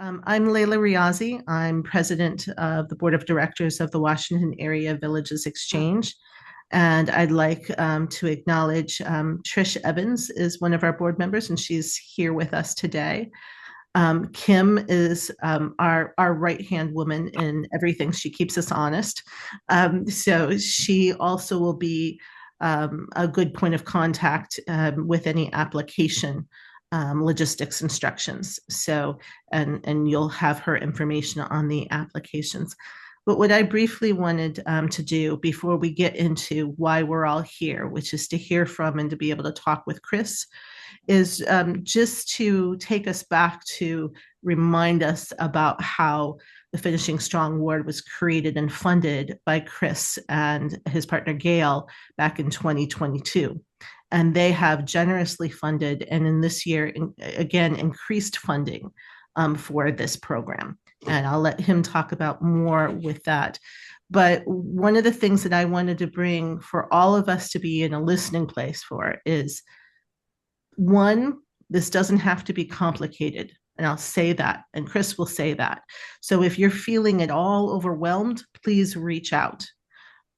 I'm Leila Riazi. I'm president of the board of directors of the Washington Area Villages Exchange. And I'd like to acknowledge Trish Evans is one of our board members, and she's here with us today. Kim is our right hand woman in everything. She keeps us honest. So she also will be a good point of contact with any application logistics instructions. So, and you'll have her information on the applications. But what I briefly wanted to do before we get into why we're all here, which is to hear from and to be able to talk with Chris, is just to take us back to remind us about how the Finishing Strong Award was created and funded by Chris and his partner Gail back in 2022. And they have generously funded, and in this year, again, increased funding for this program. And I'll let him talk about more with that. But one of the things that I wanted to bring for all of us to be in a listening place for is one, this doesn't have to be complicated. And I'll say that, and Chris will say that. So if you're feeling at all overwhelmed, please reach out.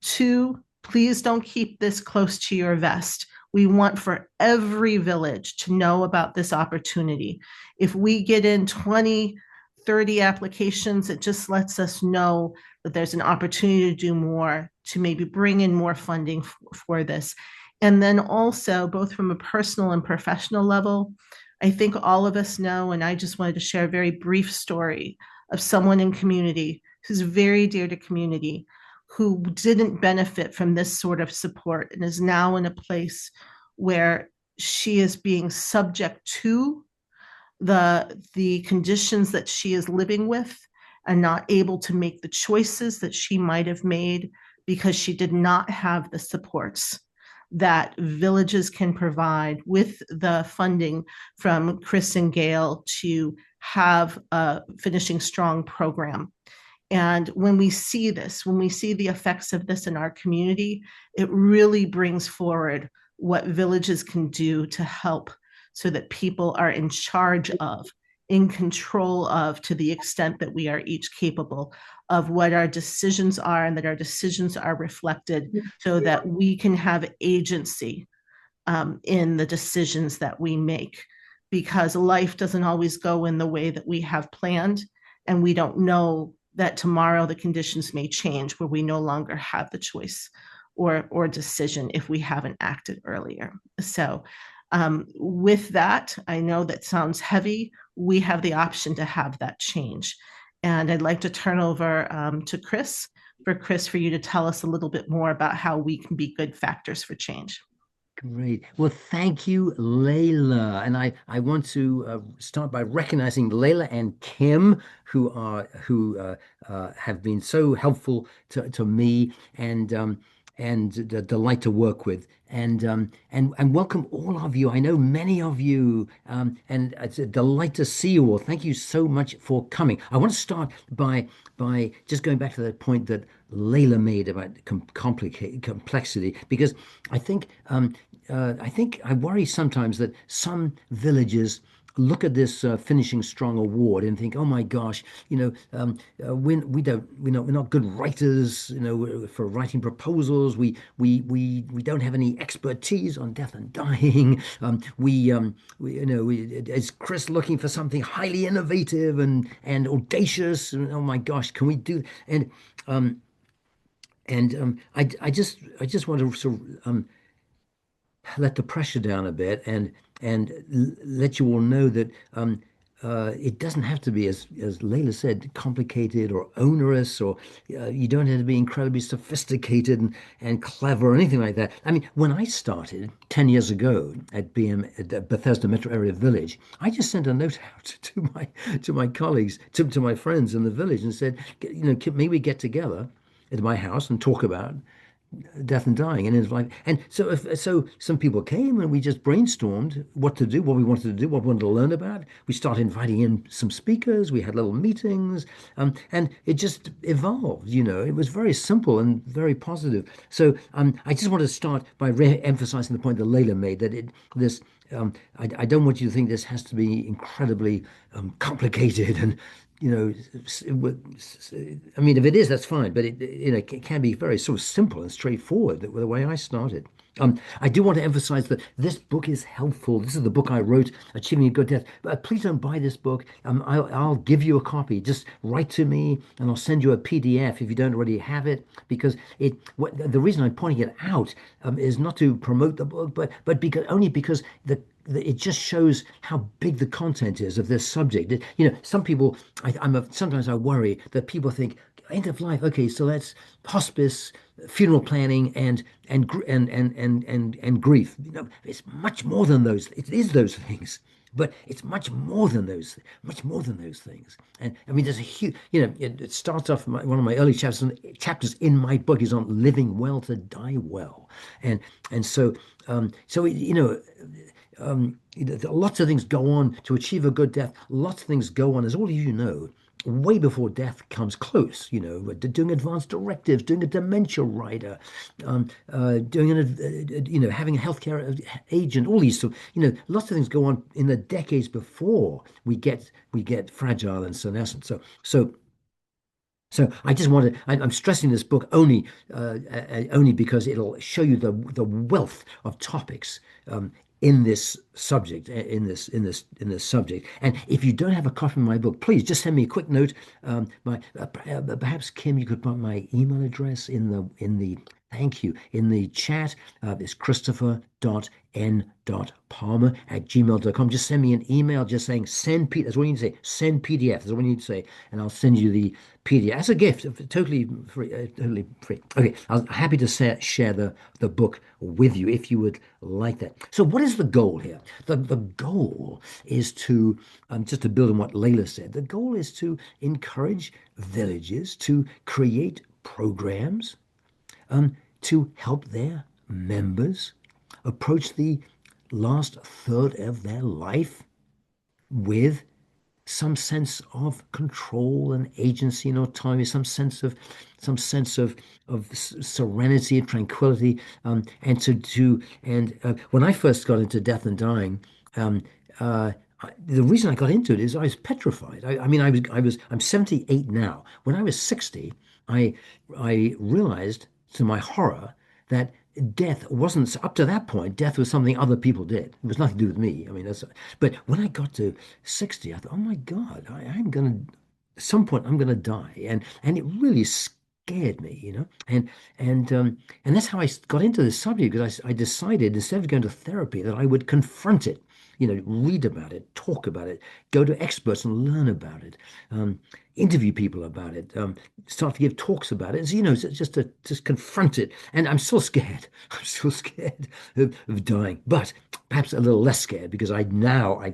Two, please don't keep this close to your vest. We want for every village to know about this opportunity. If we get in 20, 30 applications, it just lets us know that there's an opportunity to do more, to maybe bring in more funding for this. And then also, both from a personal and professional level, I think all of us know, and I just wanted to share a very brief story of someone in community who's very dear to community, who didn't benefit from this sort of support and is now in a place where she is being subject to the conditions that she is living with and not able to make the choices that she might have made because she did not have the supports that villages can provide with the funding from Chris and Gail to have a Finishing Strong program. And when we see this, when we see the effects of this in our community, it really brings forward what villages can do to help so that people are in charge of, in control of, to the extent that we are each capable of what our decisions are, and that our decisions are reflected so that we can have agency in the decisions that we make. Because life doesn't always go in the way that we have planned, and we don't know that tomorrow the conditions may change where we no longer have the choice or decision if we haven't acted earlier. So with that, I know that sounds heavy. We have the option to have that change. And I'd like to turn over to Chris, for you to tell us a little bit more about how we can be good factors for change. Great. Well, thank you, Layla. And I want to start by recognizing Layla and Kim, who have been so helpful to me and a delight to work with. And welcome all of you. I know many of you, and it's a delight to see you all. Thank you so much for coming. I want to start by just going back to that point that Layla made about complexity, because I think I worry sometimes that some villages look at this Finishing Strong award and think, oh my gosh, we're not good writers, for writing proposals. We don't have any expertise on death and dying. Is Chris looking for something highly innovative and audacious? And, oh my gosh, can we do? I just want to sort of let the pressure down a bit and let you all know that it doesn't have to be, as Layla said, complicated or onerous, or you don't have to be incredibly sophisticated and clever or anything like that. I mean, when I started 10 years ago at at Bethesda Metro Area Village, I just sent a note out to my colleagues, to my friends in the village, and said, maybe we get together at my house and talk about death and dying in his life. And so, so some people came and we just brainstormed what to do, what we wanted to do, what we wanted to learn about. We started inviting in some speakers. We had little meetings, and it just evolved. It was very simple and very positive. So, I just want to start by re-emphasizing the point that Layla made that this. I don't want you to think this has to be incredibly complicated and I mean, if it is, that's fine, but it can be very sort of simple and straightforward the way I started. I do want to emphasize that this book is helpful. This is the book I wrote, Achieving a Good Death. But please don't buy this book. I'll give you a copy. Just write to me, and I'll send you a PDF if you don't already have it. Because the reason I'm pointing it out is not to promote the book, but because it just shows how big the content is of this subject. Some people, sometimes I worry that people think end of life. Okay, so that's hospice, funeral planning, and grief. It's much more than those. It is those things, but it's much more than those things. And I mean, there's a huge. It starts off one of my early chapters in my book is on living well to die well, and so lots of things go on to achieve a good death. Lots of things go on, as all of you know, way before death comes close. Doing advanced directives, doing a dementia rider, having a healthcare agent. All these, lots of things go on in the decades before we get fragile and senescent. So I just wanted, I'm stressing this book only because it'll show you the wealth of topics in this subject, in this subject. And if you don't have a copy of my book, please just send me a quick note. Perhaps Kim, you could put my email address in the thank you in the chat. It's christopher.n.palmer@gmail.com. Just send me an email just saying send P. That's what you need to say. Send PDF. That's what you need to say, and I'll send you the PDF as a gift, totally free. Totally free. Okay, I'm happy to share the book with you if you would like that. So, what is the goal here? The goal is to just to build on what Layla said. The goal is to encourage villages to create programs to help their members approach the last third of their life with some sense of control and agency and autonomy, some sense of serenity and tranquility, and when I first got into death and dying, um, the reason I got into it is I was petrified. I mean, I'm 78 now. When I was 60, I I realized to my horror that death wasn't up to that point. Death was something other people did. It was nothing to do with me. I mean, but when I got to 60, I thought, oh my God, I'm gonna at some point I'm gonna die, and it really scared me, and that's how I got into this subject because I decided instead of going to therapy that I would confront it. Read about it, talk about it, go to experts and learn about it, interview people about it, start to give talks about it. So, just to just confront it. And I'm still scared. I'm still scared of dying, but perhaps a little less scared because at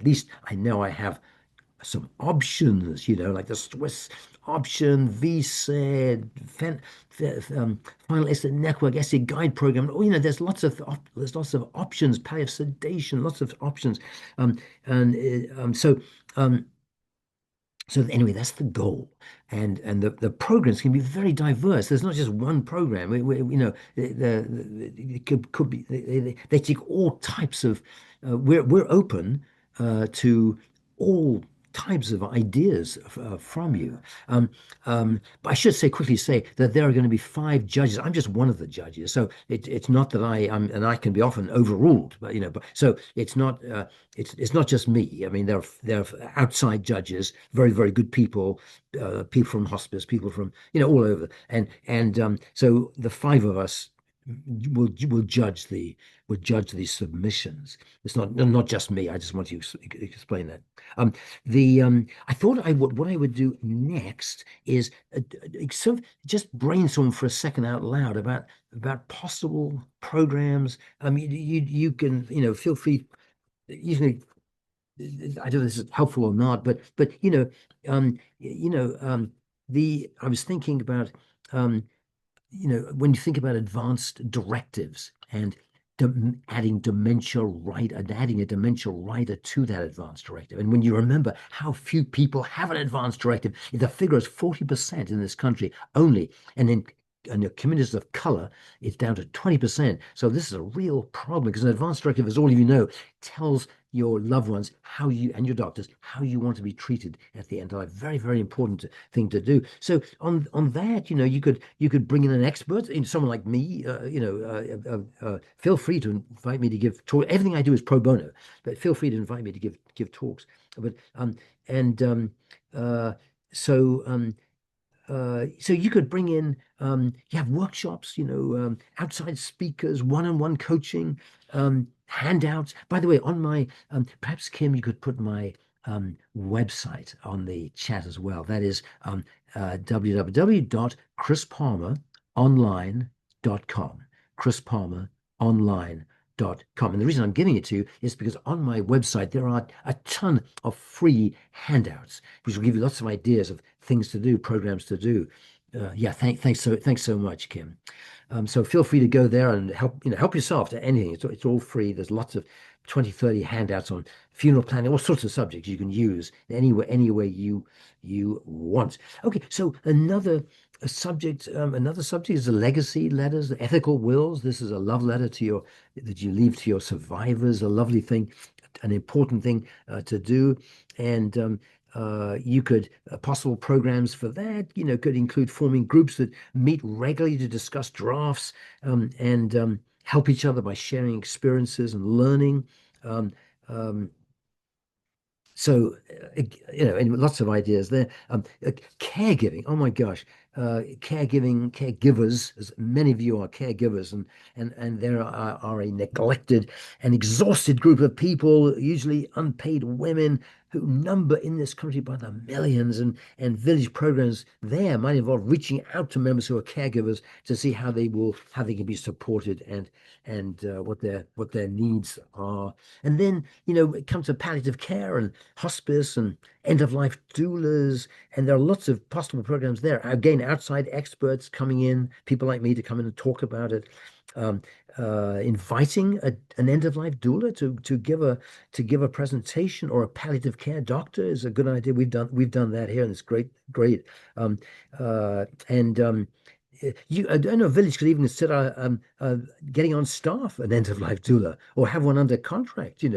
least I know I have some options, like the Swiss option, VSAID, final exit network, essay guide program. There's lots of options, palliative sedation, lots of options. And um, so anyway, that's the goal, and the programs can be very diverse. There's not just one program. It could be they take all types of. We're open to all types of ideas from you. But I should quickly say that there are going to be 5 judges. I'm just one of the judges, so it's not that and I can be often overruled. But so it's not just me. I mean, there are outside judges, very very good people, people from hospice, people from all over, and so the 5 of us will judge the submissions. It's not just me. I just want you to explain that. The I thought what I would do next is just brainstorm for a second out loud about possible programs. I mean, you can feel free. Usually, I don't know if this is helpful or not, but I was thinking about. when you think about advanced directives and adding dementia right and adding a dementia rider to that advanced directive. And when you remember how few people have an advanced directive, the figure is 40% in this country only. And the communities of color, it's down to 20%. So this is a real problem because an advanced directive, as all of you know, tells your loved ones how you and your doctors how you want to be treated at the end of life. Very, very important thing to do. So on that, you could bring in an expert, someone like me. Feel free to invite me to give talk. Everything I do is pro bono, but feel free to invite me to give talks. But and uh, so so you could bring in, you have workshops, outside speakers, one-on-one coaching, handouts. By the way, on my, perhaps Kim, you could put my website on the chat as well. That is www.chrispalmeronline.com. chrispalmeronline.com. And the reason I'm giving it to you is because on my website there are a ton of free handouts, which will give you lots of ideas of things to do, programs to do. Yeah, thanks so much, Kim. So feel free to go there and help yourself to anything. It's all free. There's lots of 20, 30 handouts on funeral planning, all sorts of subjects you can use any way you want. Okay, so another subject is the legacy letters, the ethical wills. This is a love letter that you leave to your survivors, a lovely thing, an important thing to do. And you could possible programs for that, could include forming groups that meet regularly to discuss drafts, and help each other by sharing experiences and learning. Um, um, so, and lots of ideas there. Caregiving. Oh my gosh, caregivers. As many of you are caregivers, and there are a neglected and exhausted group of people, usually unpaid women, who number in this country by the millions. And village programs there might involve reaching out to members who are caregivers to see how they can be supported and what their needs are. And then, it comes to palliative care and hospice and end-of-life doulas, and there are lots of possible programs there. Again, outside experts coming in, people like me to come in and talk about it. Um, Inviting an end-of-life doula to give a presentation, or a palliative care doctor is a good idea. We've done that here, and it's great. Um, and I don't know, a village could even consider getting on staff an end-of-life doula, or have one under contract, so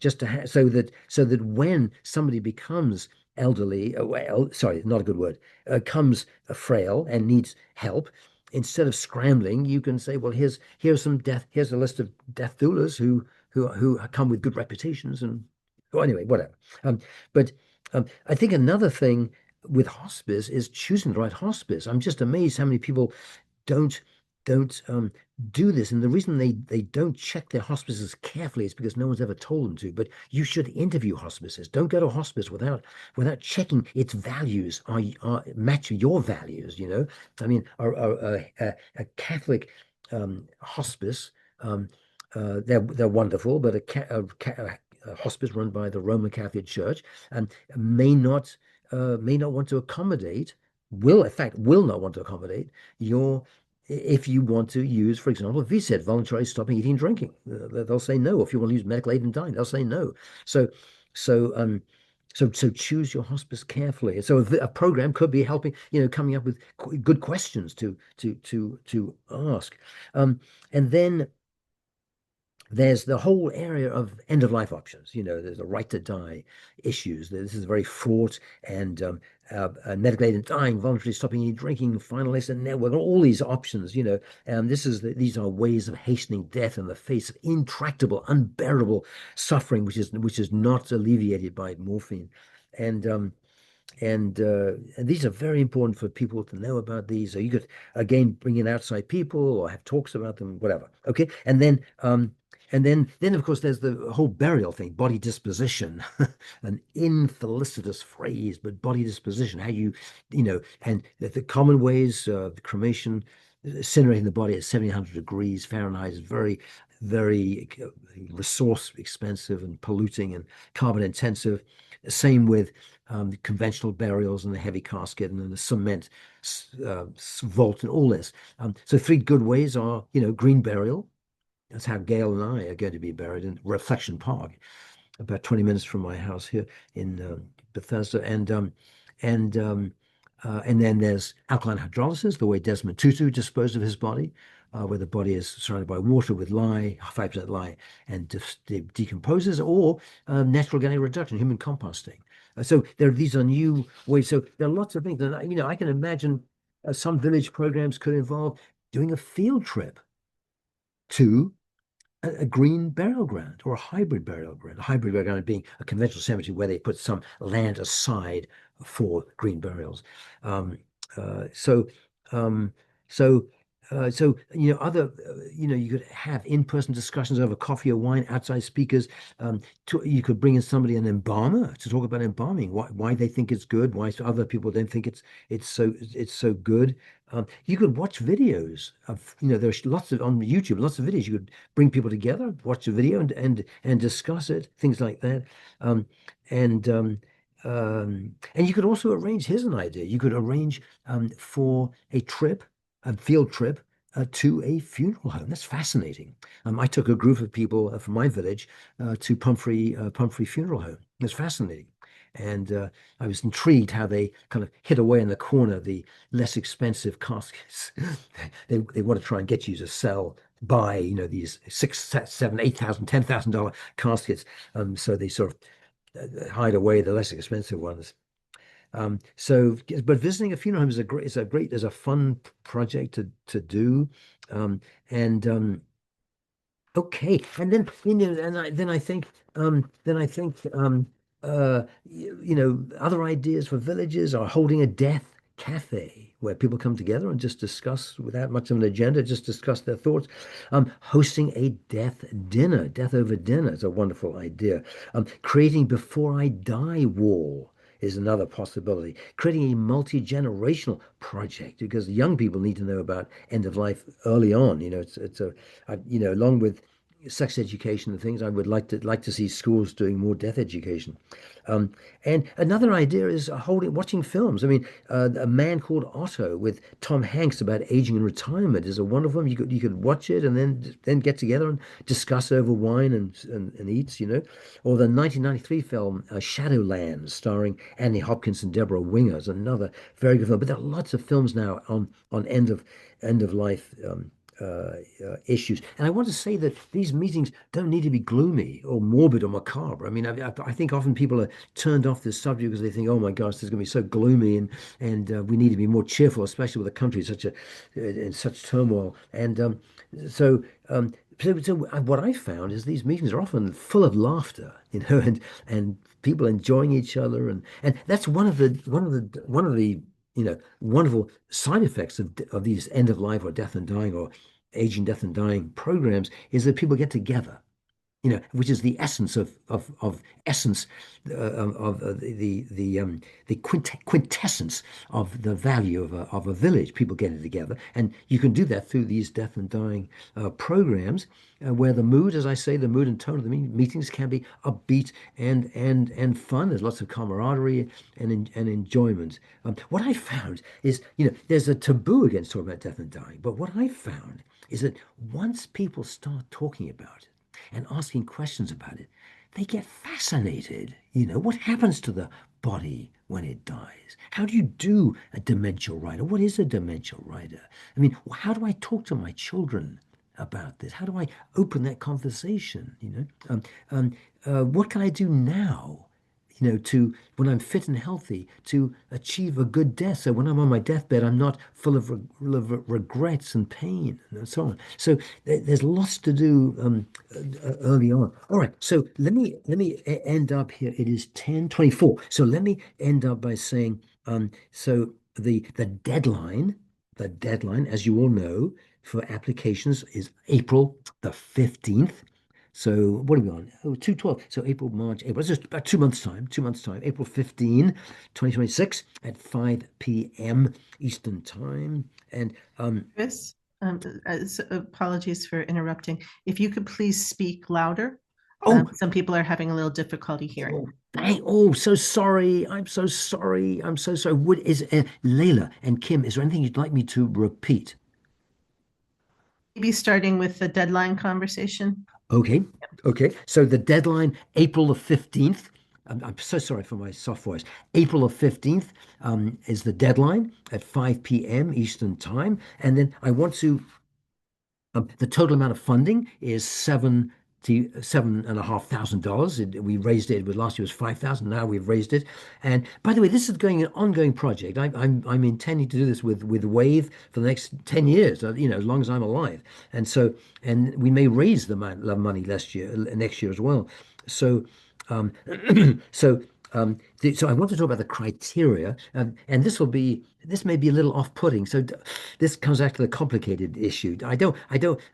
that when somebody becomes elderly, well, sorry, not a good word, comes frail and needs help, instead of scrambling, you can say, well, here's a list of death doulas who come with good reputations, and well, anyway, whatever. Um, but I think another thing with hospice is choosing the right hospice. I'm just amazed how many people don't don't do this. And the reason they don't check their hospices carefully is because no one's ever told them to. But you should interview hospices. Don't go to a hospice without checking its values are match your values. I mean, a Catholic hospice, they're wonderful, but a hospice run by the Roman Catholic Church may not want to accommodate, will not want to accommodate your, if you want to use, for example, VSED, voluntary stopping eating and drinking. They'll say no. If you want to use medical aid and dying, they'll say no. So, so, um, so choose your hospice carefully. So a program could be helping, coming up with good questions to ask. And then there's the whole area of end of life options. There's the right to die issues. This is very fraught, and medical aid and dying, voluntary stopping eating, drinking, final exit network, all these options. These are ways of hastening death in the face of intractable, unbearable suffering, which is not alleviated by morphine. And and these are very important for people to know about these. So you could again bring in outside people or have talks about them, whatever. Okay, and then of course there's the whole burial thing, body disposition, an infelicitous phrase, but body disposition, how and the common ways, the cremation, incinerating the body at 1700 degrees Fahrenheit is very, very resource expensive and polluting and carbon intensive. Same with conventional burials and the heavy casket and then the cement vault and all this. So three good ways are, green burial. That's how Gail and I are going to be buried in Reflection Park, about 20 minutes from my house here in Bethesda. And then there's alkaline hydrolysis, the way Desmond Tutu disposed of his body, where the body is surrounded by water with lye, 5% lye, and decomposes, or natural organic reduction, human composting. So these are new ways. So there are lots of things. And, I can imagine some village programs could involve doing a field trip to a green burial ground or a hybrid burial ground. A hybrid burial ground being a conventional cemetery where they put some land aside for green burials. Um, uh, so, um, so, other, you could have in-person discussions over coffee or wine, outside speakers. You could bring in somebody, an embalmer, to talk about embalming, why they think it's good, why other people don't think it's so good. You could watch videos of, there's lots of on YouTube, lots of videos. You could bring people together, watch a video and discuss it, things like that. Um, and and you could also arrange, here's an idea. You could arrange for a field trip to a funeral home. That's fascinating. I took a group of people from my village to Pumphrey Funeral Home. It's fascinating. And I was intrigued how they kind of hid away in the corner the less expensive caskets. They want to try and get you to buy, these $6,000, $7,000, $8,000, $10,000 caskets. So they sort of hide away the less expensive ones. But visiting a funeral home is a fun project to do. And Okay, and then other ideas for villages are holding a death cafe where people come together and just discuss without much of an agenda, just discuss their thoughts. Hosting a death over dinner is a wonderful idea. Creating before I die wall is another possibility. Creating a multi-generational project because young people need to know about end of life early on. Along with sex education and things, I would like to see schools doing more death education. And another idea is watching films. I mean, A Man Called Otto with Tom Hanks about aging and retirement is a wonderful film. You could watch it and then get together and discuss over wine and eats, Or the 1993 film Shadowlands, starring Anthony Hopkins and Deborah Winger, is another very good film. But there are lots of films now on end of life issues. And I want to say that these meetings don't need to be gloomy or morbid or macabre. I mean, I think often people are turned off this subject because they think, oh my gosh, this is going to be so gloomy and we need to be more cheerful, especially with the country in such turmoil. So what I found is these meetings are often full of laughter, and people enjoying each other, and that's one of the wonderful side effects of these end of life or death and dying or aging, death and dying programs is that people get together, which is the essence of essence the quintessence of the value of a village. People getting together, and you can do that through these death and dying programs, where the mood, as I say, the mood and tone of the meetings can be upbeat and fun. There's lots of camaraderie and enjoyment. What I found is, there's a taboo against talking about death and dying, but what I found is that once people start talking about it and asking questions about it, they get fascinated. What happens to the body when it dies? How do you do a dementia rider? What is a dementia rider? I mean, how do I talk to my children about this? How do I open that conversation? What can I do now? To when I'm fit and healthy, to achieve a good death. So when I'm on my deathbed, I'm not full of regrets and pain and so on. So there's lots to do early on. All right. So let me end up here. It is 10:24. So let me end up by saying, so the deadline, as you all know, for applications is April the 15th. So what are we on? Oh, 2/12. So April, March, April. It's just about 2 months' time. 2 months' time. April 15, 2026 at 5 p.m. Eastern Time. And Chris, apologies for interrupting. If you could please speak louder, Oh, Some people are having a little difficulty hearing. so sorry. I'm so sorry. I'm so sorry. Would is Layla and Kim, is there anything you'd like me to repeat? Maybe starting with the deadline conversation. Okay. Okay. So the deadline, April the 15th. I'm so sorry for my soft voice. April the 15th is the deadline at 5 p.m. Eastern Time. And then I want to the total amount of funding is $7,500. We raised it. Last year was 5,000. Now we've raised it. And by the way, this is going an ongoing project. I'm intending to do this with Wave for the next 10 years. As long as I'm alive. And we may raise the money next year as well. So um, so so I want to talk about the criteria, and this may be a little off-putting. So this comes back to the complicated issue.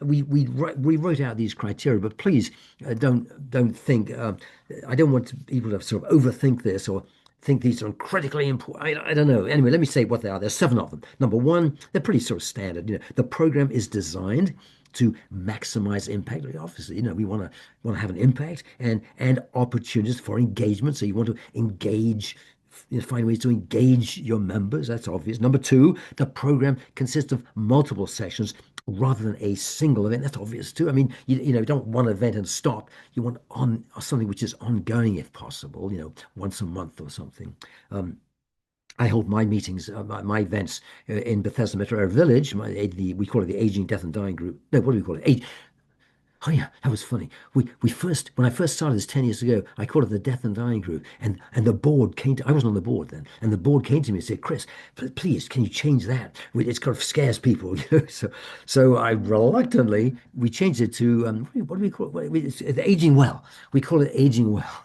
We wrote out these criteria, but please don't think. I don't want people to sort of overthink this or think these are critically important. I don't know. Anyway, let me say what they are. There's seven of them. Number one, they're pretty sort of standard. The program is designed to maximize impact. Obviously, we want to have an impact and opportunities for engagement. So you want to engage, find ways to engage your members. That's obvious. Number two, the program consists of multiple sessions rather than a single event. That's obvious too. I mean, you don't want an event and stop. You want something which is ongoing if possible. Once a month or something. I hold my meetings, my events in Bethesda Metro Area Village. We call it the Aging, Death and Dying Group. No, what do we call it? Oh yeah, that was funny. When I first started this 10 years ago, I called it the Death and Dying Group, and the board came to. I wasn't on the board then, and the board came to me and said, "Chris, please, can you change that? It kind of scares people." So I reluctantly we changed it to what do we call it? It's Aging Well. We call it Aging Well.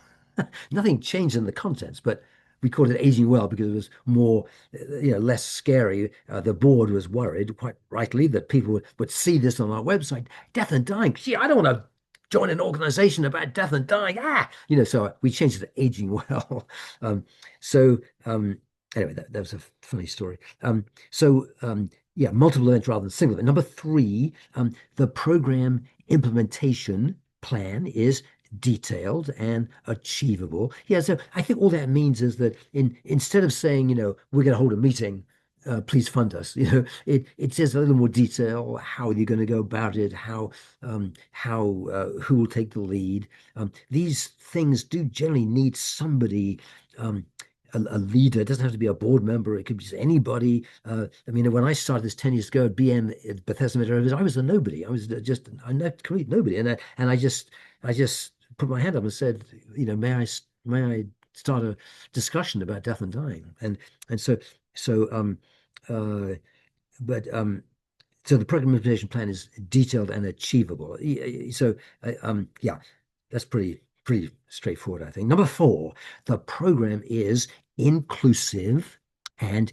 Nothing changed in the contents, but we called it Aging Well because it was more, less scary. The board was worried, quite rightly, that people would see this on our website, death and dying. Gee, I don't want to join an organization about death and dying. So we changed it to Aging Well. Um, so anyway, that was a funny story. Yeah, multiple events rather than single event. Number three, the program implementation plan is detailed and achievable. Yeah, so I think all that means is that instead of saying, we're going to hold a meeting, please fund us, it says a little more detail. How are you going to go about it? Who will take the lead? These things do generally need somebody. A leader. It doesn't have to be a board member. It could be just anybody. I mean, when I started this 10 years ago at BM at Bethesda Metro, I was a nobody. I was just a complete nobody, and I just put my hand up and said, may I start a discussion about death and dying, and so uh, but so the program implementation plan is detailed and achievable. So yeah, that's pretty straightforward, I think. Number four, the program is inclusive and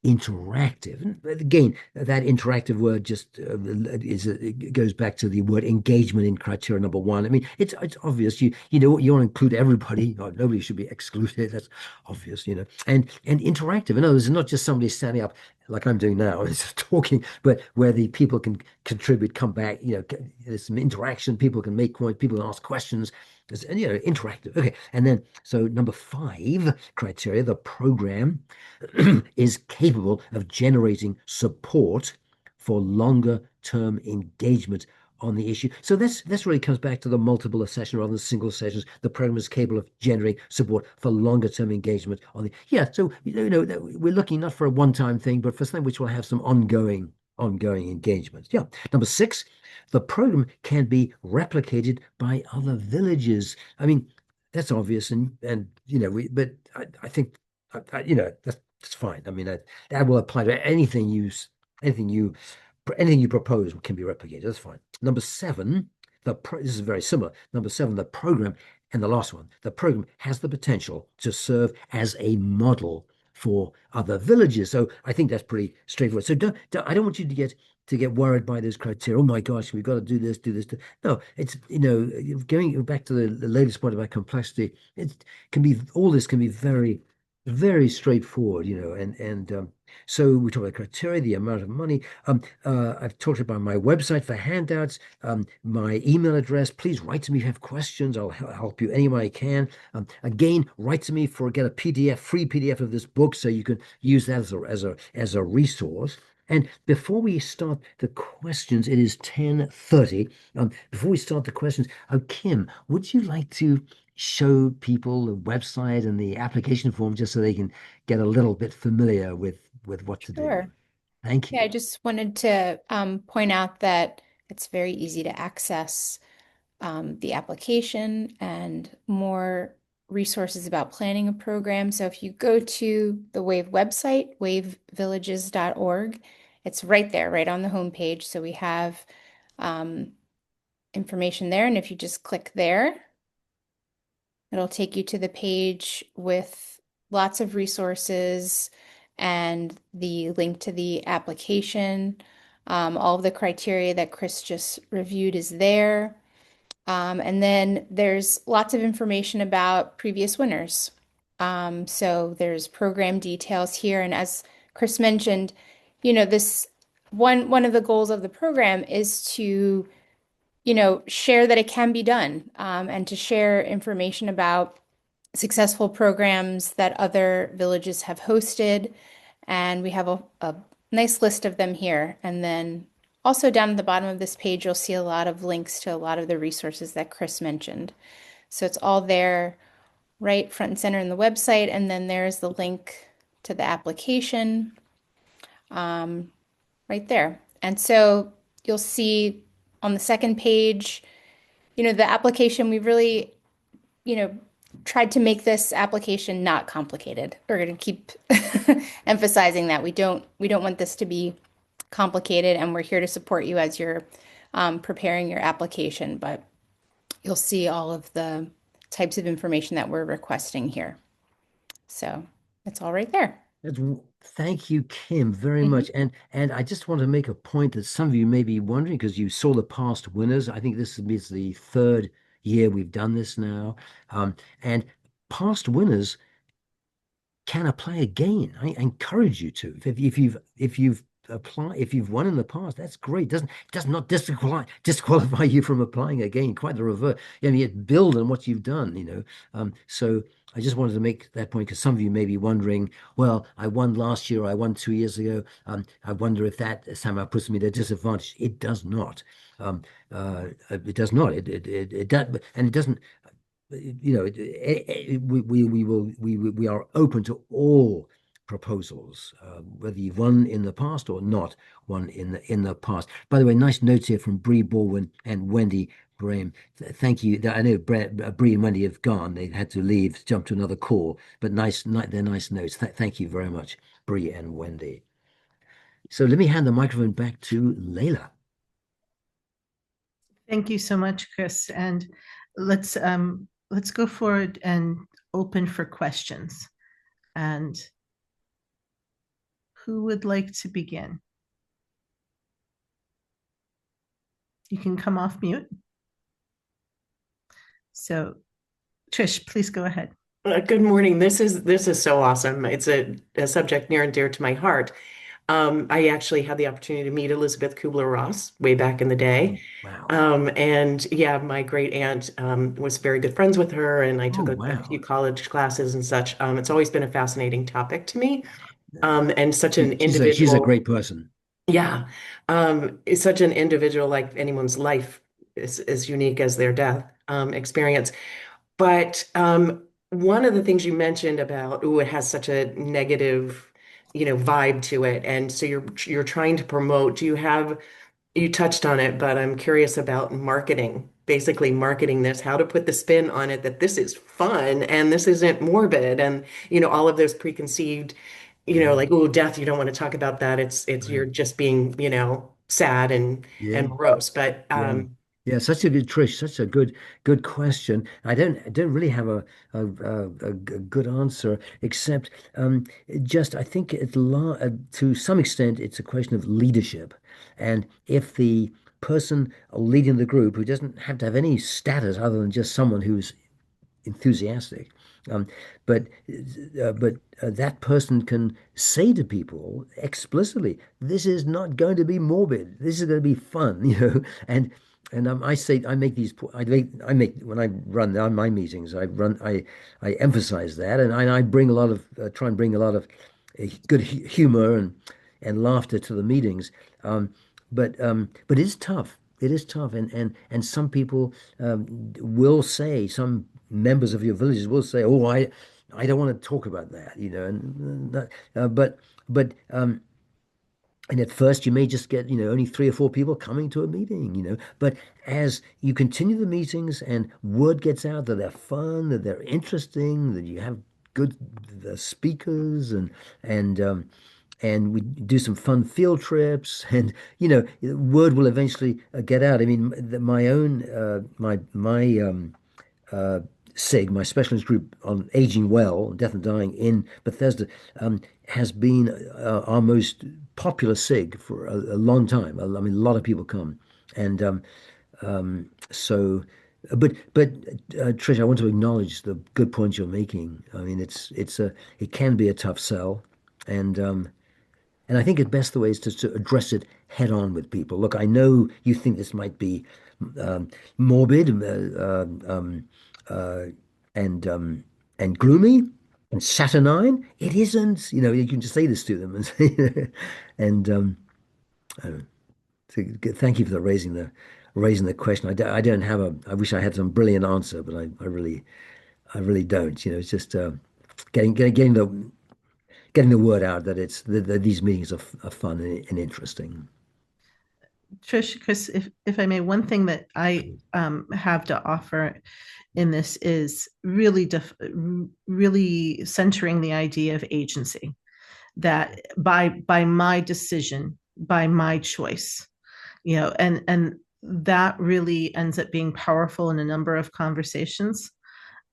interactive. And again, that interactive word just it goes back to the word engagement in criteria number one. I mean, it's obvious. You want to include everybody. Nobody should be excluded. That's obvious. And interactive. In other words, it's not just somebody standing up like I'm doing now, it's talking, but where the people can contribute, come back. There's some interaction. People can make points. People can ask questions. And interactive. Okay, and then so number five criteria, the program is capable of generating support for longer term engagement on the issue. So this really comes back to the multiple session rather than single sessions. The program is capable of generating support for longer term engagement on the So we're looking not for a one-time thing, but for something which will have some ongoing engagement. Yeah. Number six, the program can be replicated by other villages. I mean, that's obvious, but I think that's fine. I mean, that will apply to anything you propose can be replicated. That's fine. Number seven, this is very similar. Number seven, the program, and the last one, the program has the potential to serve as a model for other villages. So I think that's pretty straightforward. So I don't want you to get worried by those criteria. Oh my gosh, we've got to do this, do this. No, it's going back to the latest point about complexity. All this can be very very straightforward, and so we talk about criteria, the amount of money. I've talked about my website for handouts, my email address. Please write to me if you have questions. I'll help you any way I can. Again, write to me for get a PDF, free PDF of this book, so you can use that as a resource. And before we start the questions, it is 10:30. Before we start the questions, Kim, would you like to show people the website and the application form just so they can get a little bit familiar with what to do. Sure. Thank Yeah, I you. just wanted to point out that it's very easy to access the application and more resources about planning a program. So if you go to the WAVE website, wavevillages.org, it's right there, right on the homepage. So we have um, information there. And if you just click there, it'll take you to the page with lots of resources and the link to the application. All of the criteria that Chris just reviewed is there. And then there's lots of information about previous winners. So there's program details here. And as Chris mentioned, this one of the goals of the program is to share that it can be done, and to share information about successful programs that other villages have hosted. And we have a nice list of them here. And then also down at the bottom of this page, you'll see a lot of links to a lot of the resources that Chris mentioned. So it's all there right front and center in the website. And then there's the link to the application right there. And so you'll see on the second page, the application, we really, you know, tried to make this application not complicated. We're going to keep emphasizing that we don't want this to be complicated, and we're here to support you as you're preparing your application. But you'll see all of the types of information that we're requesting here. So it's all right there. That's, thank you, Kim, very Mhm. much. And I just want to make a point that some of you may be wondering because you saw the past winners. I think this is the third year we've done this now. And past winners can apply again. I encourage you to. If you've won in the past, that's great. Does not disqualify you from applying again. Quite the reverse. I mean, it build on what you've done. So I just wanted to make that point because some of you may be wondering, well, I won last year, I won 2 years ago. I wonder if that somehow puts me at a disadvantage. It does not. It does not. It does, and it doesn't we are open to all proposals, whether you've won in the past or not won in the past. By the way, nice notes here from Bree Baldwin and Wendy Graham. Thank you. I know Bree and Wendy have gone; they had to leave, to jump to another call. But they're nice notes. Thank you very much, Bree and Wendy. So let me hand the microphone back to Layla. Thank you so much, Chris. And let's go forward and open for questions. And who would like to begin? You can come off mute. So, Trish, please go ahead. Good morning. This is so awesome. It's a subject near and dear to my heart. I actually had the opportunity to meet Elizabeth Kubler-Ross way back in the Oh, day. wow. And yeah, my great aunt was very good friends with her, and I Oh, took a few wow. college classes and such. It's always been a fascinating topic to me. And such an She's a individual, great person. yeah, is such an individual, like anyone's life is as unique as their death experience. But one of the things you mentioned about, oh, it has such a negative, vibe to it, and so you're trying to promote. You touched on it, but I'm curious about marketing, basically marketing this, how to put the spin on it that this is fun and this isn't morbid, and all of those preconceived, Yeah, like, oh, death, you don't want to talk about that. It's right. you're just being, sad and Yeah. morose. But Yeah. Yeah, such a good Trish, such a good question. I don't really have a good answer except just I think to some extent it's a question of leadership. And if the person leading the group who doesn't have to have any status other than just someone who's enthusiastic, Um, but that person can say to people explicitly, "This is not going to be morbid. This is going to be fun," And I say I make these I make when I run on my meetings I emphasize that and I bring a lot of try and bring a lot of good humor and laughter to the meetings. But it's tough. It is tough, and some people will say, some members of your villages will say, "Oh, I don't want to talk about that," and that, but and at first you may just get, only three or four people coming to a meeting. But as you continue the meetings and word gets out that they're fun, that they're interesting, that you have good speakers and we do some fun field trips and word will eventually get out. I mean, my own uh, SIG, my specialist group on aging well, death and dying in Bethesda, has been our most popular SIG for a long time. I mean, a lot of people come, and so, but Trish, I want to acknowledge the good points you're making. I mean, it can be a tough sell, and and I think the best way is to address it head on with people. Look, I know you think this might be morbid uh, and and gloomy and saturnine. It isn't. You can just say this to them and say, and uh, thank you for raising the question. I don't have a. I wish I had some brilliant answer, but I really don't. It's just getting the word out that that these meetings are fun and interesting. Trish, Chris, if I may, one thing that I have to offer in this is really centering the idea of agency, that by my decision, by my choice, and that really ends up being powerful in a number of conversations.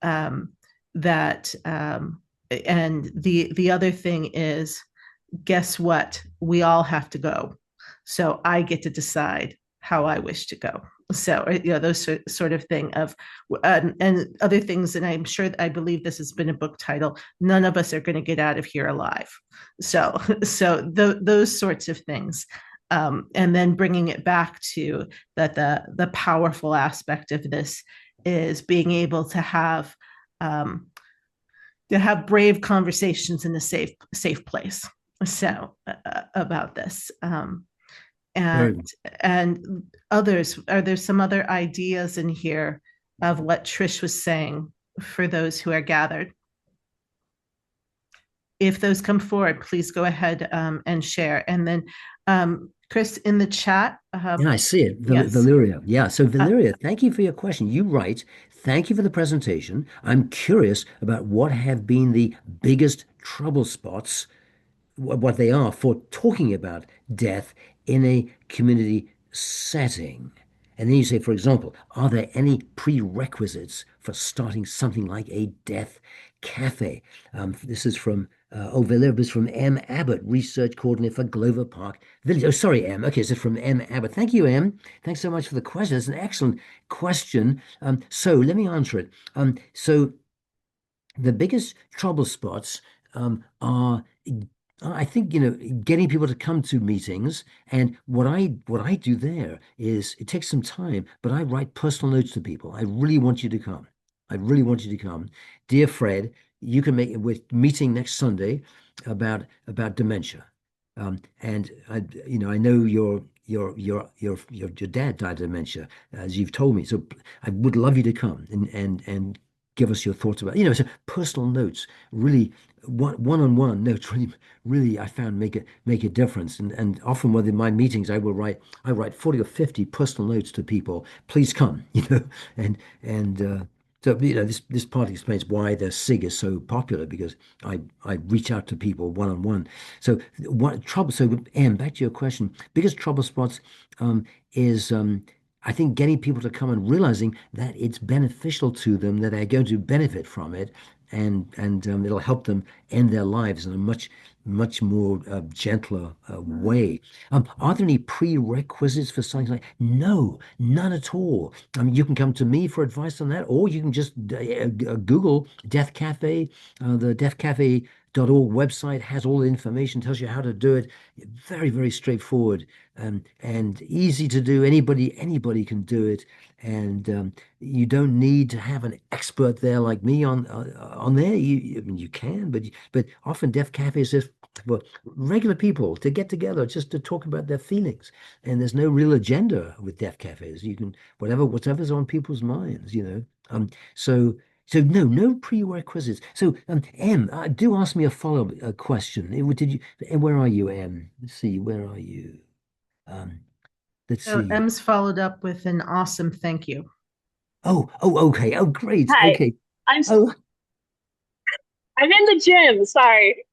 Um, that and the other thing is, guess what? We all have to go. So I get to decide how I wish to go. So, those sort of thing of, and other things. And I'm sure, I believe this has been a book title. None of us are going to get out of here alive. So those sorts of things. And then bringing it back to that, the powerful aspect of this is being able to have brave conversations in a safe place. So about this, Very. and others, are there some other ideas in here of what Trish was saying for those who are gathered? If those come forward, please go ahead and share. And then, Chris, in the chat, Yeah, I see it. yes. Valeria. Yeah. So Valeria, thank you for your question. You write, thank you for the presentation. I'm curious about what have been the biggest trouble spots, what they are for talking about death in a community setting. And then you say, for example, are there any prerequisites for starting something like a death cafe? This is from Valeria, from M. Abbott, research coordinator for Glover Park Village. Oh, sorry, M. Okay, so from M. Abbott. Thank you, M. Thanks so much for the question. It's an excellent question. So let me answer it. So the biggest trouble spots are, I think, getting people to come to meetings. And what I do there is, it takes some time, but I write personal notes to people. I really want you to come. I really want you to come. Dear Fred, you can make it with meeting next Sunday about dementia. And I know your dad died of dementia, as you've told me. So I would love you to come and give us your thoughts about, so personal notes, really one-on-one notes, really I found make a difference. And often within my meetings, I write 40 or 50 personal notes to people. Please come, and so this part explains why the SIG is so popular, because I reach out to people one-on-one. So what trouble? So Anne, back to your question. Biggest trouble spots is I think getting people to come and realizing that it's beneficial to them, that they're going to benefit from it, and it'll help them end their lives in a much more gentler way. Are there any prerequisites for something like? No, none at all. I mean, you can come to me for advice on that, or you can just Google Death Cafe. The deathcafe.org website has all the information, tells you how to do it. Very, very straightforward, and easy to do. Anybody can do it, and you don't need to have an expert there like me on there. I mean, you can, but often Deaf Cafe is just for regular people to get together just to talk about their feelings. And there's no real agenda with Deaf Cafes. You can whatever's on people's minds, you know. So. So no prerequisites. So Em, do ask me a follow-up question. Did you? Where are you, Em? Let's see. Where are you? Um, let's So see. M's followed up with an awesome thank you. Oh, okay. Oh, great. Hi, Okay. I'm Oh, I'm in the gym. Sorry.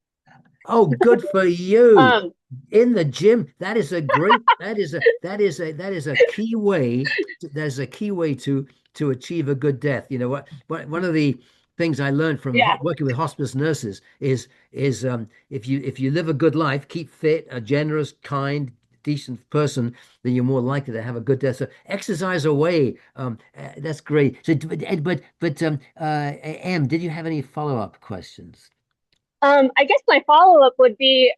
oh, good for you. Um, In the gym. That is a great. That is a key way. That is a key way to achieve a good death. You know what? One of the things I learned from yeah. working with hospice nurses is if you live a good life, keep fit, a generous, kind, decent person, then you're more likely to have a good death. So exercise away. That's great. So, Em, did you have any follow-up questions? I guess my follow-up would be,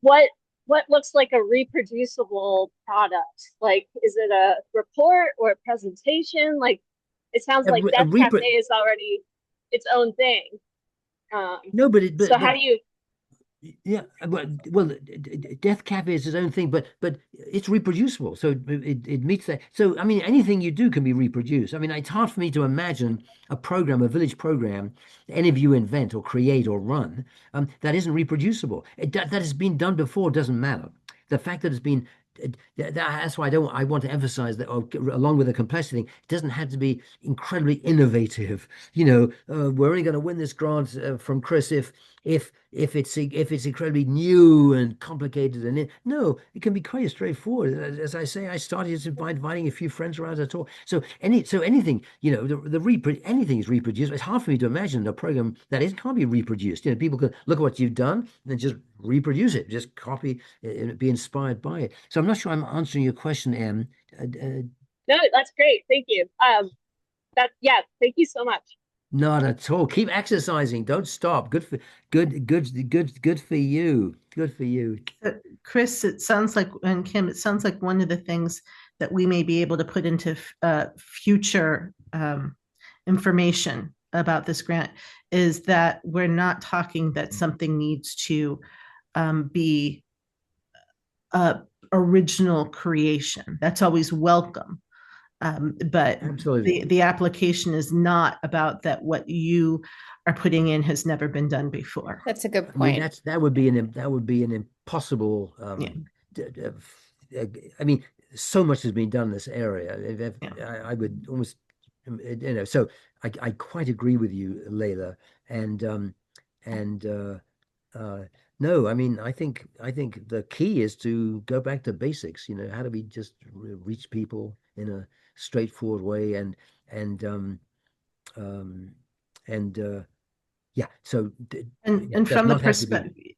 what what looks like a reproducible product? Like, is it a report or a presentation? Like, it sounds A, like re- a Death Cafe repro is already its own thing. Um, No, but it, so but how that, do you? yeah, well, Death Cafe is its own thing, but it's reproducible, so it meets that. So I mean, anything you do can be reproduced. I mean, it's hard for me to imagine a village program, any of you invent or create or run, that isn't reproducible. That has been done before doesn't matter. The fact that it's been that's why I want to emphasize that, along with the complexity thing, it doesn't have to be incredibly innovative. You know, we're only going to win this grant from Chris if it's incredibly new and complicated, no, it can be quite straightforward. As I say, I started by inviting a few friends around to talk. So anything, you know, anything is reproduced. It's hard for me to imagine a program that can't be reproduced. You know, people can look at what you've done and just reproduce it, just copy it, be inspired by it. So I'm not sure I'm answering your question, Em. No, that's great. Thank you. Yeah. Thank you so much. Not at all. Keep exercising. Don't stop. Good for you. Good for you. Chris, it sounds like, and Kim, it sounds like one of the things that we may be able to put into future information about this grant is that we're not talking that something needs to be a original creation. That's always welcome. But Absolutely. the application is not about that what you are putting in has never been done before. That's a good I mean, point. that would be an impossible. Yeah. I mean, so much has been done in this area. Yeah. I would almost, you know. So I quite agree with you, Layla. And no, I mean, I think the key is to go back to basics. You know, how do we just reach people in a straightforward way, and um and yeah. So And it does from the not have to be.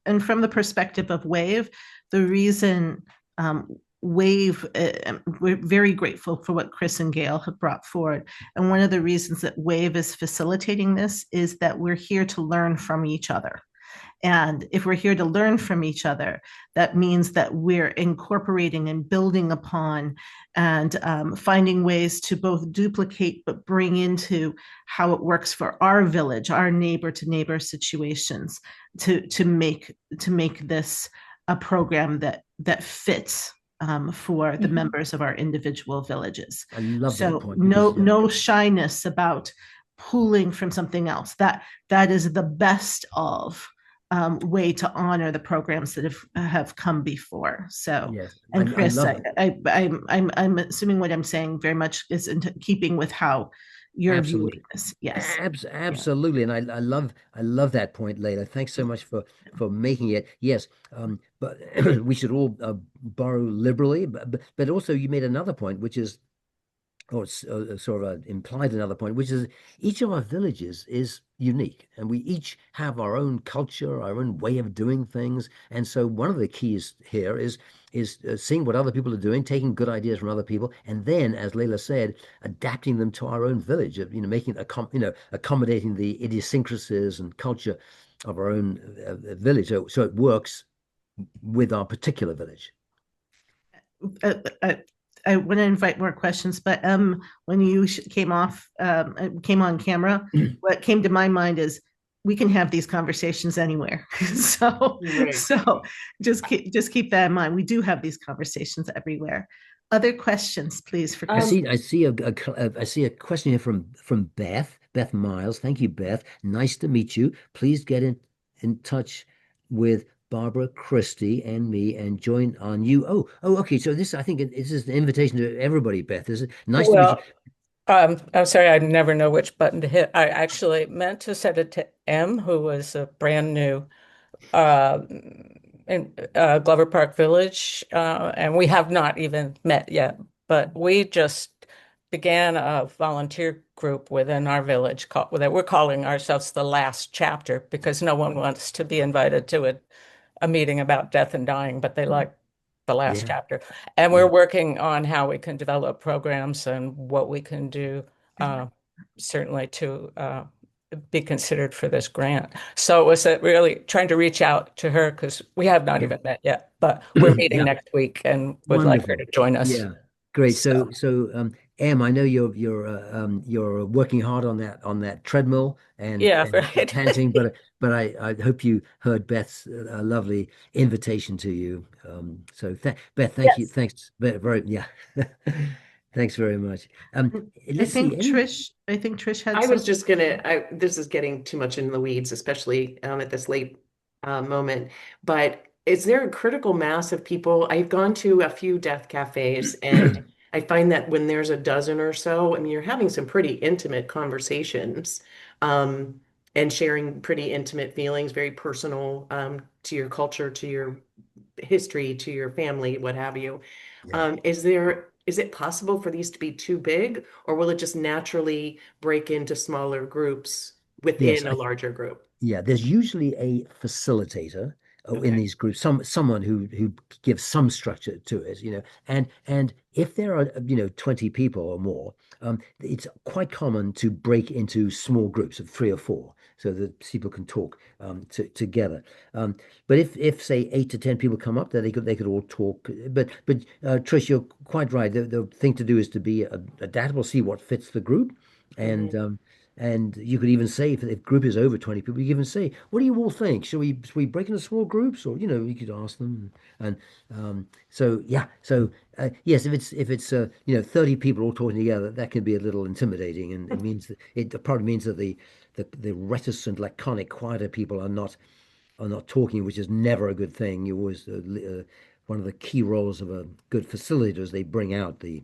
perspective of WAVE, the reason WAVE, we're very grateful for what Chris and Gail have brought forward. And one of the reasons that WAVE is facilitating this is that we're here to learn from each other. And if we're here to learn from each other, that means that we're incorporating and building upon and finding ways to both duplicate but bring into how it works for our village, our neighbor to neighbor situations, to make this a program that fits for the members of our individual villages. I love that So point because no shyness about pulling from something else. That is the best of way to honor the programs that have come before. So, yes, and I Chris, love it. I'm assuming what I'm saying very much is in keeping with how you're viewing Absolutely. this. Yes. Yeah. Absolutely. And I love that point, Layla. Thanks so much for making it. Yes. But we should all borrow liberally, but also you made another point, which is or sort of implied another point, which is each of our villages is unique, and we each have our own culture, our own way of doing things. And so one of the keys here is seeing what other people are doing, taking good ideas from other people, and then, as Leila said, adapting them to our own village. Making accommodating the idiosyncrasies and culture of our own village, so it works with our particular village. uh, uh, I want to invite more questions, but when you came on camera, what came to my mind is we can have these conversations anywhere. so Right. so just keep that in mind. We do have these conversations everywhere. Other questions, please, for I Christine. see a question here from Beth Miles. Thank you, Beth. Nice to meet you. Please get in touch with Barbara Christie and me and join our new. Okay. So I think this is an invitation to everybody, Beth. Is it nice to meet you? Well, I'm sorry, I never know which button to hit. I actually meant to send it to M, who was a brand new uh, in Glover Park Village, and we have not even met yet. But we just began a volunteer group within our village that we're calling ourselves the Last Chapter because no one wants to be invited to a meeting about death and dying, but they like the last Yeah. chapter. And we're working on how we can develop programs and what we can do, certainly to be considered for this grant. So it was really trying to reach out to her because we have not even met yet, but we're meeting Yeah. next week and would like her Wonderful. to join us. Yeah. Great. So, Em, I know you're working hard on that treadmill Yeah, and right. panting, but I hope you heard Beth's lovely invitation to you. So Beth, thank you. Yes. Thanks very yeah. Thanks very much. Let's see. I think Trish had I was something. just this is getting too much in the weeds, especially at this late moment. But is there a critical mass of people? I've gone to a few death cafes, and I find that when there's a dozen or so, I mean, you're having some pretty intimate conversations, um, and sharing pretty intimate feelings, very personal, to your culture, to your history, to your family, what have you. Yeah. Is it possible for these to be too big, or will it just naturally break into smaller groups Yes. within a larger group? Yeah, there's usually a facilitator in Okay. these groups, someone who gives some structure to it, and if there are 20 people or more, it's quite common to break into small groups of 3 or 4 so that people can talk together. But if say 8 to 10 people come up, then they could all talk. But Trish, you're quite right. The thing to do is to be adaptable, see what fits the group, and Mhm. and you could even say if group is over 20 people, you can even say, what do you all think? Should we break into small groups? Or, you could ask them. And so, yeah. So, yes, if it's 30 people all talking together, that can be a little intimidating. And it means that it probably means that the reticent, laconic, quieter people are not talking, which is never a good thing. You always, one of the key roles of a good facilitator is they bring out the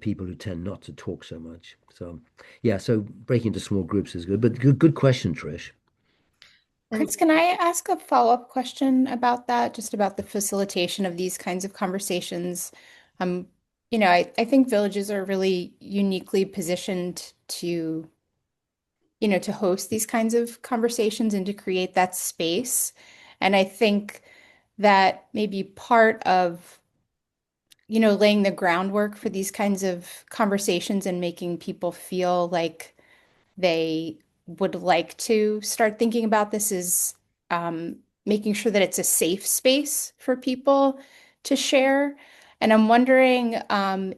people who tend not to talk so much. So, yeah, so breaking into small groups is good. But good question, Trish. Chris, can I ask a follow-up question about that, just about the facilitation of these kinds of conversations? Um, I think villages are really uniquely positioned to, to host these kinds of conversations and to create that space. And I think that maybe part of, laying the groundwork for these kinds of conversations and making people feel like they would like to start thinking about this is making sure that it's a safe space for people to share. And I'm wondering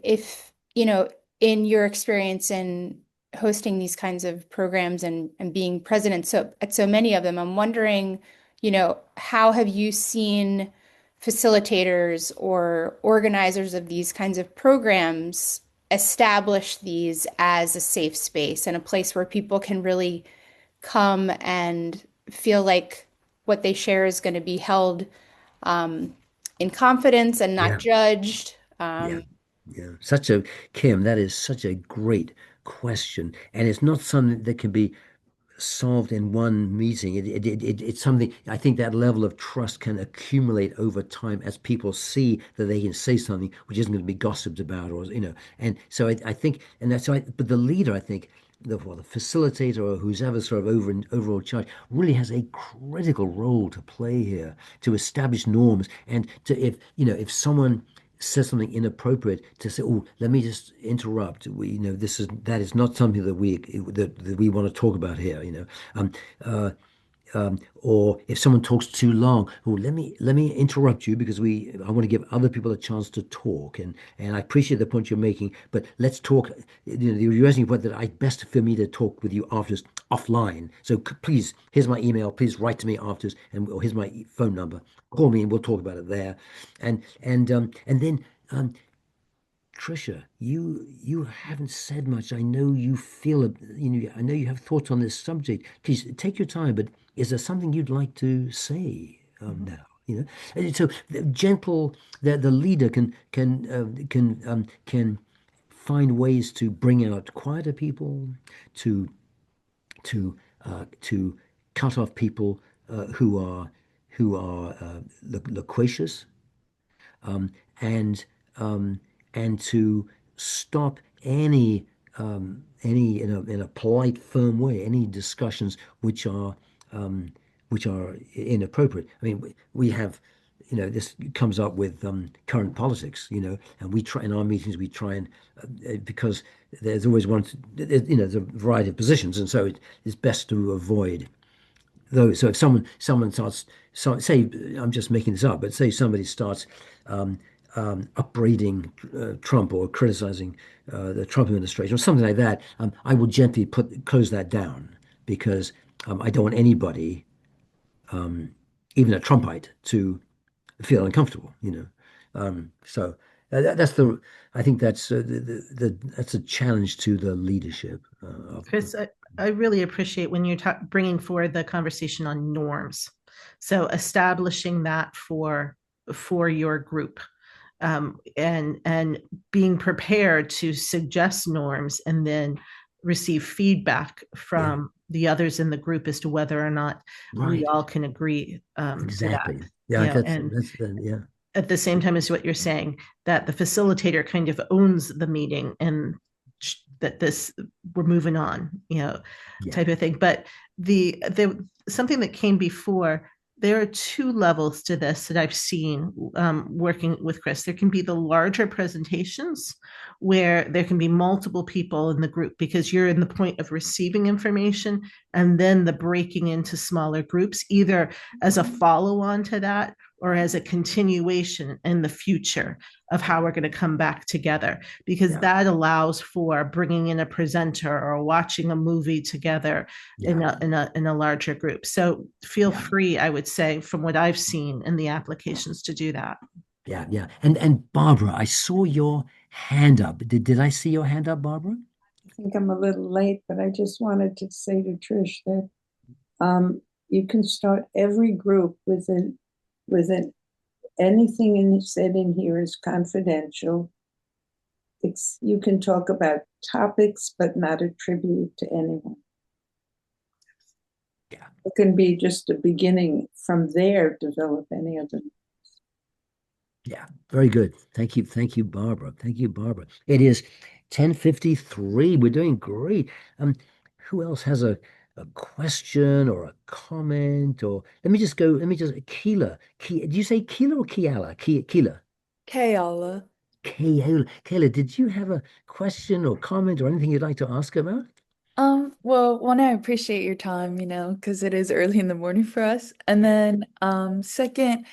if, in your experience in hosting these kinds of programs and being president at so many of them, I'm wondering, how have you seen facilitators or organizers of these kinds of programs establish these as a safe space and a place where people can really come and feel like what they share is going to be held in confidence and not Yeah, judged. yeah, yeah. Kim, that is such a great question. And it's not something that can be solved in one meeting. It's something, I think that level of trust can accumulate over time as people see that they can say something which isn't going to be gossiped about, or and so I think, and that's why, but the leader, I think, the facilitator or who's ever sort of overall charge really has a critical role to play here to establish norms and to, if someone says something inappropriate, to say, "Oh, let me just interrupt. That is not something that we want to talk about here." Um, uh, or if someone talks too long, "Oh, let me interrupt you because I want to give other people a chance to talk." And I appreciate the point you're making, but let's talk. You're raising a point that I best for me to talk with you afterwards offline. So please, here's my email. Please write to me afterwards, or here's my phone number. Call me and we'll talk about it there. And then Trisha, you haven't said much. I know you feel it, I know you have thoughts on this subject. Please take your time, but is there something you'd like to say now? And so the gentle, the leader can find ways to bring out quieter people, to to cut off people who are loquacious, um, and and to stop any in a polite, firm way, any discussions which are inappropriate. I mean, we have, this comes up with current politics, and we try in our meetings, we try and because there's always there's a variety of positions, and so it's best to avoid those. So if someone starts, say, I'm just making this up, but say somebody starts upbraiding Trump or criticizing the Trump administration or something like that, I will gently close that down because I don't want anybody, even a Trumpite, to feel uncomfortable. So that's I think that's that's a challenge to the leadership Chris, I really appreciate when you're bringing forward the conversation on norms. So establishing that for your group, and being prepared to suggest norms and then receive feedback yeah, from the others in the group as to whether or not we right, all can agree to that. exactly. Yeah, And yeah, at the same time as what you're saying, that the facilitator kind of owns the meeting and that this we're moving on, yeah, type of thing. But the something that came before, there are two levels to this that I've seen working with Chris. There can be the larger presentations where there can be multiple people in the group because you're in the point of receiving information, and then the breaking into smaller groups, either as a follow on to that or as a continuation in the future of how we're going to come back together, because yeah, that allows for bringing in a presenter or watching a movie together in yeah, a larger group. So feel yeah, free, I would say, from what I've seen in the applications, to do that. yeah, yeah. And Barbara, I saw your hand up. Did I see your hand up, Barbara? Think I'm a little late, but I just wanted to say to Trish that you can start every group with anything said in here is confidential. You can talk about topics, but not attribute to anyone. Yeah. It can be just a beginning. From there, develop any other. Yeah, very good. Thank you, Barbara. Thank you, Barbara. It is 10:53. We're doing great. Who else has a question or a comment? Or let me just Keela. Did you say Keela or Keala? Keela. Kayala. Kayla, did you have a question or comment or anything you'd like to ask about? Well, one, I appreciate your time, because it is early in the morning for us. And then, second,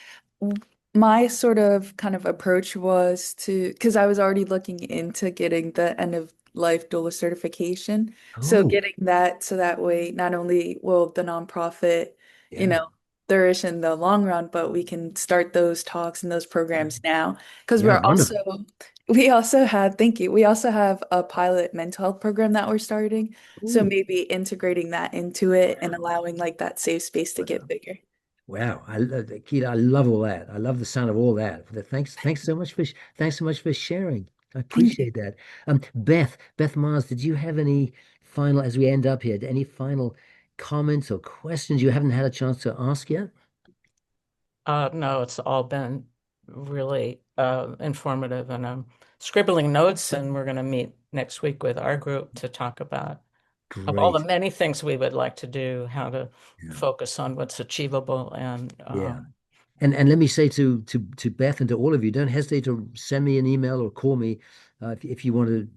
my sort of kind of approach was because I was already looking into getting the end of life doula certification. So Oh, getting that so that way not only will the nonprofit, you yeah. know, flourish in the long run, but we can start those talks and those Yeah. programs now. Because Yeah, wonderful. we also have, thank you, we also have a pilot mental health program that we're starting. So Ooh, maybe integrating that into it and wow. allowing like that safe space to get Wow. bigger. Wow, I love Keita. I love all that. I love the sound of all that. Thanks so much for sharing. I Thank you. appreciate that. Beth Mars, did you have any final, as we end up here, any final comments or questions you haven't had a chance to ask yet? No, it's all been really informative, and I'm scribbling notes, and we're going to meet next week with our group to talk about of all the Great. many things we would like to do, how to Yeah. focus on what's achievable and Yeah. And let me say to Beth and to all of you, don't hesitate to send me an email or call me if you want to,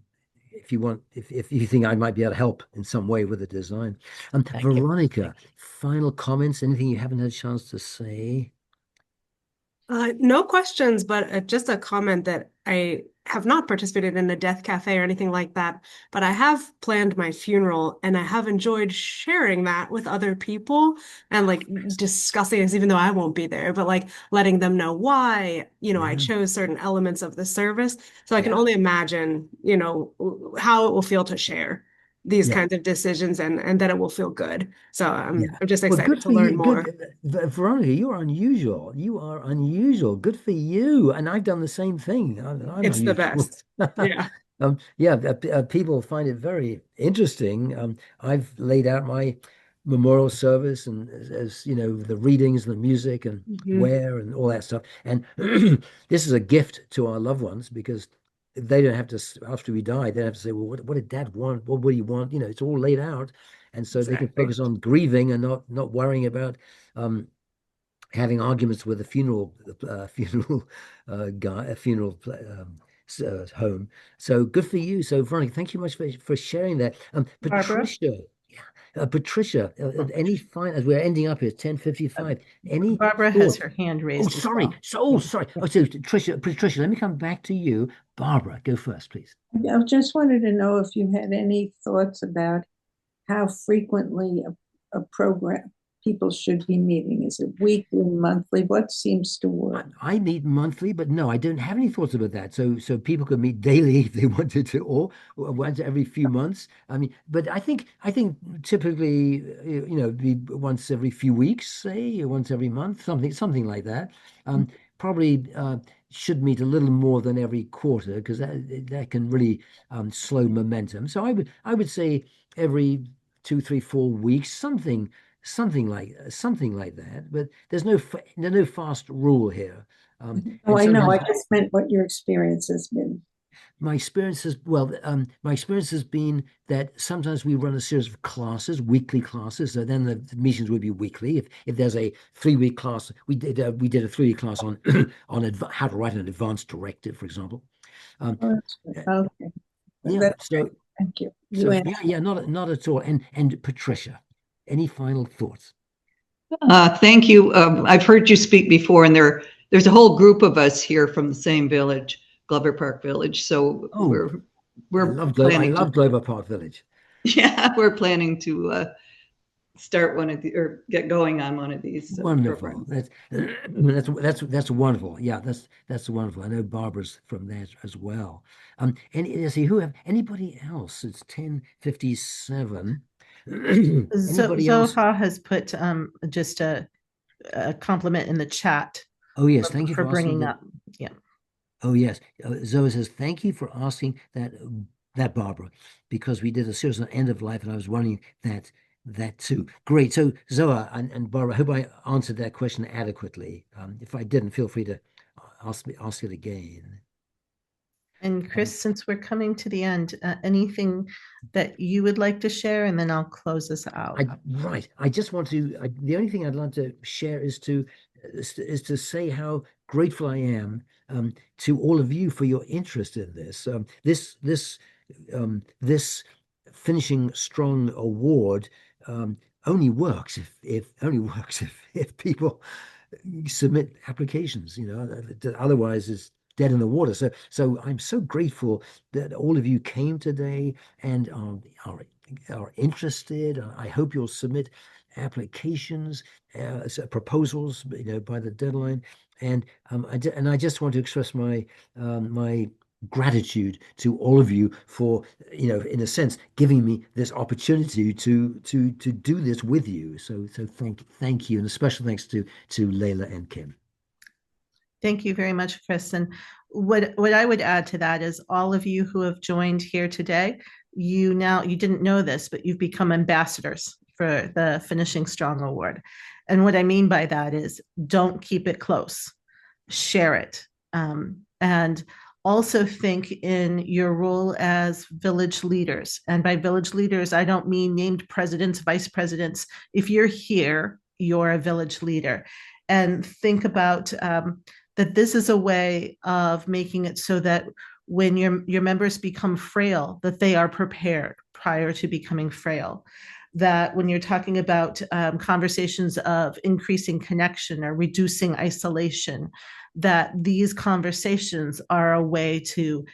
if you think I might be able to help in some way with the design. Thank you. Veronica, final comments, anything you haven't had a chance to say? No questions, but just a comment that I have not participated in a death cafe or anything like that, but I have planned my funeral and I have enjoyed sharing that with other people and like discussing this, even though I won't be there, but like letting them know why, I Yeah. chose certain elements of the service. So I can Yeah. only imagine, how it will feel to share these Yeah. kinds of decisions and that it will feel good. So Yeah. I'm just Well, excited good to for learn you. more. Good, Veronica, you are unusual. You are unusual. Good for you. And I've done the same thing. I'm It's the unusual. best. Yeah. Yeah, people find it very interesting. I've laid out my memorial service and as you know, the readings, the music, and Mhm. where and all that stuff. And this is a gift to our loved ones because they don't have to, after we die, they don't have to say, well, what did Dad want? What would he want? It's all laid out. And so they can Exactly. focus on grieving and not worrying about having arguments with a funeral guy, a funeral home. So good for you. So Veronica, thank you much for sharing that. Barbara? Patricia, any fine as we're ending up here, 10:55. Any Barbara has thoughts? her hand Oh, raised as sorry. well. Sorry. Oh, so Patricia, let me come back to you. Barbara, go first, please. I just wanted to know if you had any thoughts about how frequently a program people should be meeting. Is it weekly, monthly? What seems to work? I meet monthly, but no, I don't have any thoughts about that. So people could meet daily if they wanted to, or once every few months. I mean, but I think typically, be once every few weeks, say, or once every month, something like that. Probably should meet a little more than every quarter because that can really slow momentum. So I would say every 2, 3, 4 weeks, something like that. But there's no fast rule here. Oh, And I know. I sometimes just meant what your experience has been. my experience has been that sometimes we run a series of classes, weekly classes. So then the meetings would be weekly. If there's a 3-week class, we did a 3-week class on how to write an advanced directive, for example. Oh, that's good. Okay. Yeah. That's So great. Thank you. so You yeah, not at all. And Patricia, any final thoughts? Thank you. I've heard you speak before, and there's a whole group of us here from the same village, Glover Park Village. So Oh, we're I planning love Glover Park Village. yeah, we're planning to start one of the or get going on one of these Wonderful. programs. That's wonderful. Yeah, that's wonderful. I know Barbara's from there as well. And let's see, anybody else? It's 10:57. Anybody else? Zoha has put just a compliment in the chat Oh yes, thank you for for asking bringing that. up. Yeah. Oh yes, Zoe says thank you for asking that Barbara, because we did a series on end of life, and I was wondering that too. Great. So Zoa and Barbara, I hope I answered that question adequately. If I didn't, feel free to ask it again. And Chris, since we're coming to the end, anything that you would like to share, and then I'll close us out. Right. I just want to. The only thing I'd like to share is to say how grateful I am to all of you for your interest in this. This finishing strong award only works if people submit applications. Otherwise it's dead in the water. So I'm so grateful that all of you came today and are interested. I hope you'll submit applications, proposals, by the deadline. And I just want to express my gratitude to all of you for, in a sense, giving me this opportunity to do this with you. So thank you, and a special thanks to Layla and Kim. Thank you very much, Chris. And what I would add to that is all of you who have joined here today, you didn't know this, but you've become ambassadors for the Finishing Strong Award. And what I mean by that is don't keep it close, share it. And also think in your role as village leaders. And by village leaders, I don't mean named presidents, vice presidents. If you're here, you're a village leader. And think about that this is a way of making it so that when your members become frail, that they are prepared prior to becoming frail. That when you're talking about conversations of increasing connection or reducing isolation, that these conversations are a way to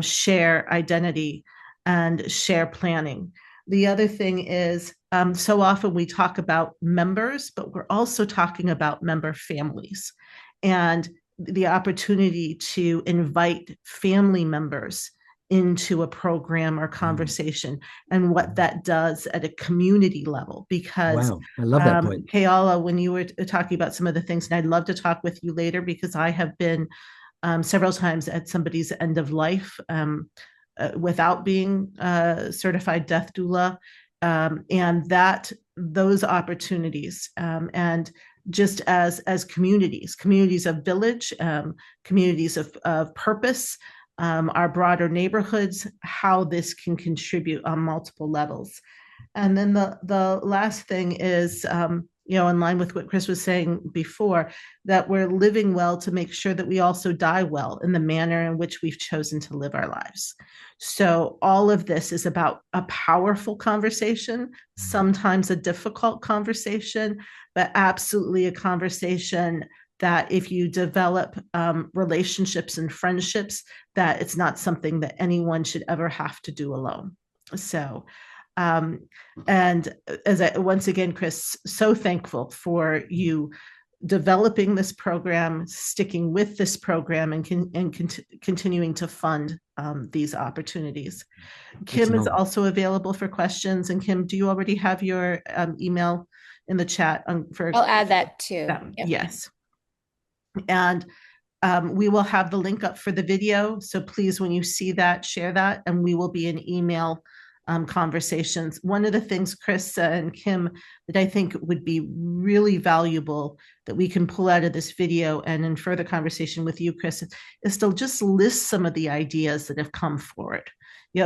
share identity and share planning. The other thing is, so often we talk about members, but we're also talking about member families and the opportunity to invite family members into a program or conversation and what that does at a community level. Because wow, I love that point. Keala, when you were talking about some of the things, and I'd love to talk with you later because I have been several times at somebody's end of life without being a certified death doula, and that those opportunities and just as communities of village, communities of purpose, our broader neighborhoods, how this can contribute on multiple levels. And then the last thing is, in line with what Chris was saying before, that we're living well to make sure that we also die well in the manner in which we've chosen to live our lives. So all of this is about a powerful conversation, sometimes a difficult conversation, but absolutely a conversation that if you develop relationships and friendships, that it's not something that anyone should ever have to do alone. So, and once again, Chris, so thankful for you developing this program, sticking with this program, and continuing to fund these opportunities. Kim is also available for questions. And Kim, do you already have your email in the chat? I'll add that too. Yep. Yes. And we will have the link up for the video. So please, when you see that, share that, and we will be in email conversations. One of the things, Chris and Kim, that I think would be really valuable that we can pull out of this video and in further conversation with you, Chris, is to just list some of the ideas that have come forward,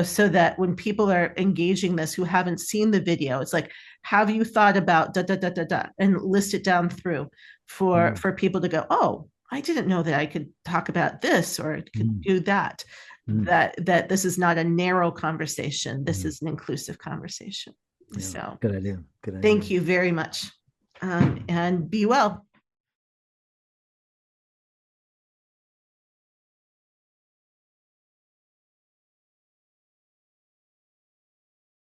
so that when people are engaging this who haven't seen the video, it's like, have you thought about da da da da da, and list it down through for people to go, oh, I didn't know that I could talk about this or could do that. That this is not a narrow conversation. This is an inclusive conversation. Yeah, so good idea. Good idea. Thank you very much. And be well.